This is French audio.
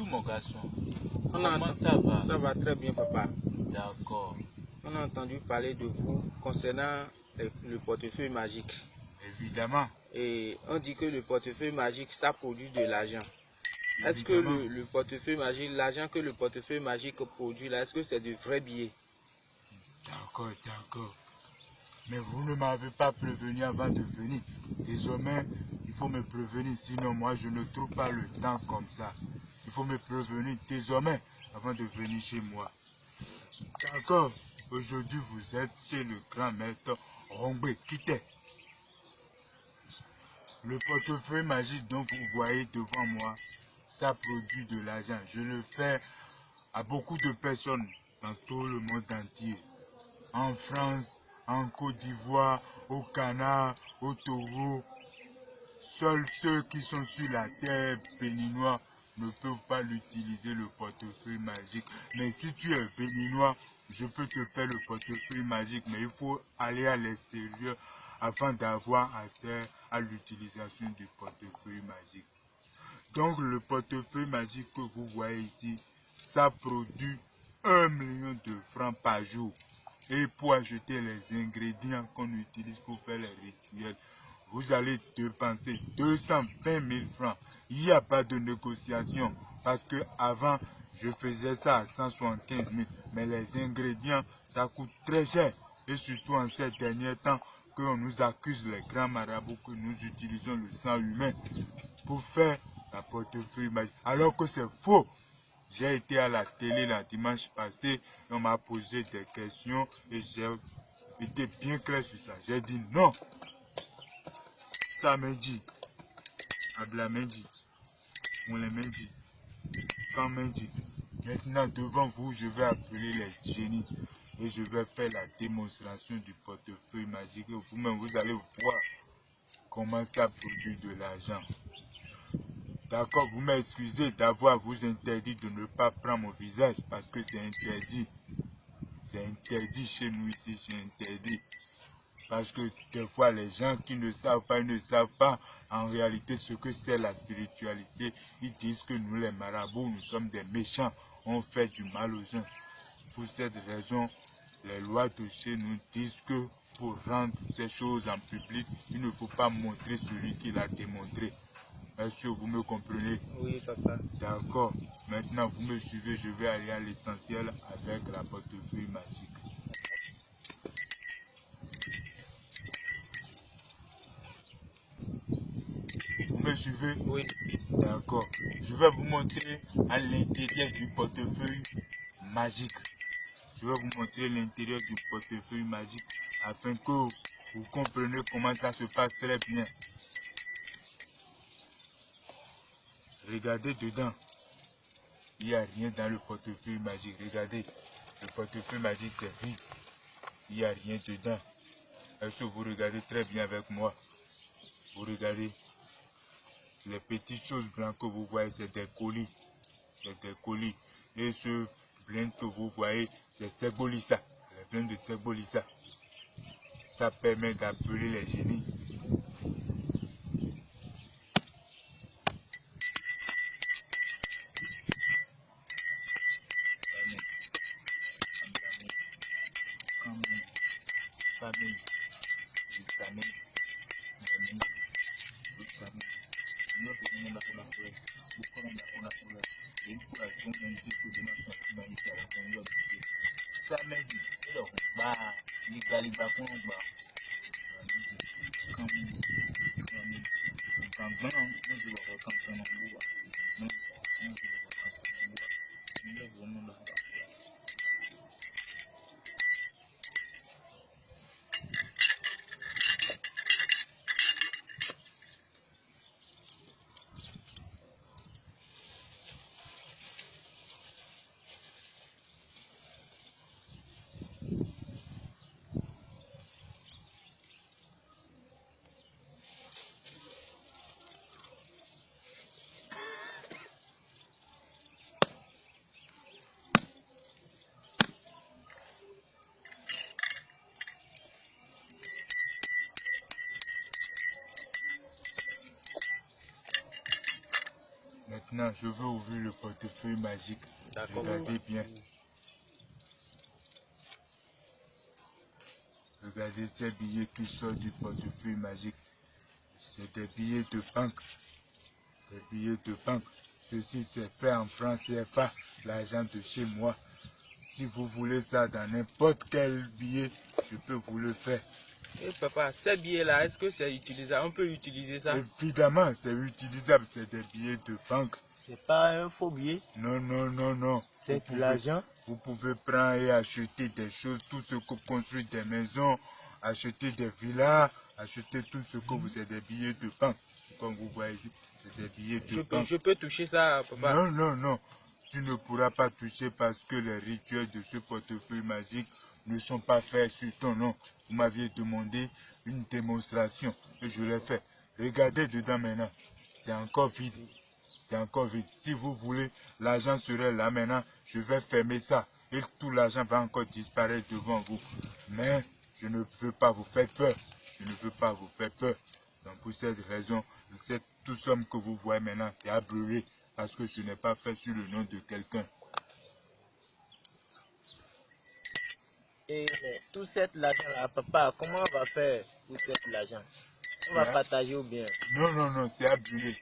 Bonjour mon garçon. Comment ça va? Ça va très bien, papa. D'accord. On a entendu parler de vous concernant le portefeuille magique. Évidemment. Et on dit que le portefeuille magique, ça produit de l'argent. Est-ce que le portefeuille magique, l'argent que le portefeuille magique produit là, est-ce que c'est de vrais billets? D'accord, d'accord. Mais vous ne m'avez pas prévenu avant de venir. Désormais, il faut me prévenir, sinon moi je ne trouve pas le temps comme ça. Il faut me prévenir désormais avant de venir chez moi. D'accord. Aujourd'hui, vous êtes chez le grand maître Rongbe. Quittez. Le portefeuille magique dont vous voyez devant moi, ça produit de l'argent. Je le fais à beaucoup de personnes dans tout le monde entier. En France, en Côte d'Ivoire, au Ghana, au Togo. Seuls ceux qui sont sur la terre béninois ne peuvent pas l'utiliser, le portefeuille magique. Mais si tu es béninois, je peux te faire le portefeuille magique, mais il faut aller à l'extérieur afin d'avoir accès à l'utilisation du portefeuille magique. Donc le portefeuille magique que vous voyez ici, ça produit 1 million de francs par jour. Et pour acheter les ingrédients qu'on utilise pour faire les rituels, vous allez dépenser 220 000 francs. Il n'y a pas de négociation parce que avant je faisais ça à 175 000. Mais les ingrédients, ça coûte très cher. Et surtout en ces derniers temps, qu'on nous accuse les grands marabouts que nous utilisons le sang humain pour faire la portefeuille magique. Alors que c'est faux. J'ai été à la télé le dimanche passé et on m'a posé des questions et j'ai été bien clair sur ça. J'ai dit non. Ça m'a dit. Abla m'a dit. On les m'a dit. Quand m'a dit. Maintenant devant vous, je vais appeler les génies et je vais faire la démonstration du portefeuille magique. Et vous-même, vous allez voir comment ça produit de l'argent. D'accord, vous m'excusez d'avoir vous interdit de ne pas prendre mon visage parce que c'est interdit. C'est interdit chez nous ici, c'est interdit. Parce que des fois, les gens qui ne savent pas, ils ne savent pas en réalité ce que c'est la spiritualité. Ils disent que nous, les marabouts, nous sommes des méchants. On fait du mal aux gens. Pour cette raison, les lois de chez nous disent que pour rendre ces choses en public, il ne faut pas montrer celui qui l'a démontré. Est-ce que vous me comprenez? Oui, papa. D'accord. Maintenant, vous me suivez, je vais aller à l'essentiel avec la portefeuille magique. Vous me suivez? Oui. D'accord. Je vais vous montrer à l'intérieur du portefeuille magique. Je vais vous montrer l'intérieur du portefeuille magique afin que vous compreniez comment ça se passe très bien. Regardez dedans. Il n'y a rien dans le portefeuille magique. Regardez. Le portefeuille magique, c'est vide. Il n'y a rien dedans. Est-ce que vous regardez très bien avec moi? Vous regardez. Les petites choses blanches que vous voyez, c'est des colis. C'est des colis. Et ce blanc que vous voyez, c'est Segbolissa. C'est le blanc de Segbolissa. Ça permet d'appeler les génies. Maintenant, je veux ouvrir le portefeuille magique. D'accord. Regardez bien. Regardez ces billets qui sortent du portefeuille magique. C'est des billets de banque. Des billets de banque. Ceci, c'est fait en francs CFA, l'argent de chez moi. Si vous voulez ça dans n'importe quel billet, je peux vous le faire. Et papa, ces billets-là, est-ce que c'est utilisable? On peut utiliser ça? Évidemment, c'est utilisable. C'est des billets de banque. C'est pas un faux billet. Non, non, non, non. C'est de l'argent. Vous pouvez prendre et acheter des choses, tout ce que construire des maisons, acheter des villas, acheter tout ce que vous avez des billets de banque. Comme vous voyez ici, c'est des billets de banque. Je peux toucher ça, papa? Non, non, non. Tu ne pourras pas toucher parce que les rituels de ce portefeuille magique ne sont pas faits sur ton nom. Vous m'aviez demandé une démonstration et je l'ai fait. Regardez dedans maintenant. C'est encore vide. C'est encore vide. Si vous voulez, l'argent serait là maintenant. Je vais fermer ça. Et tout l'argent va encore disparaître devant vous. Mais je ne veux pas vous faire peur. Je ne veux pas vous faire peur. Donc pour cette raison, toute somme que vous voyez maintenant, c'est à brûler. Parce que ce n'est pas fait sur le nom de quelqu'un. Et tout cet argent-là, papa, comment on va faire pour cet argent? On va partager ou bien? Non, non, non, c'est à brûler.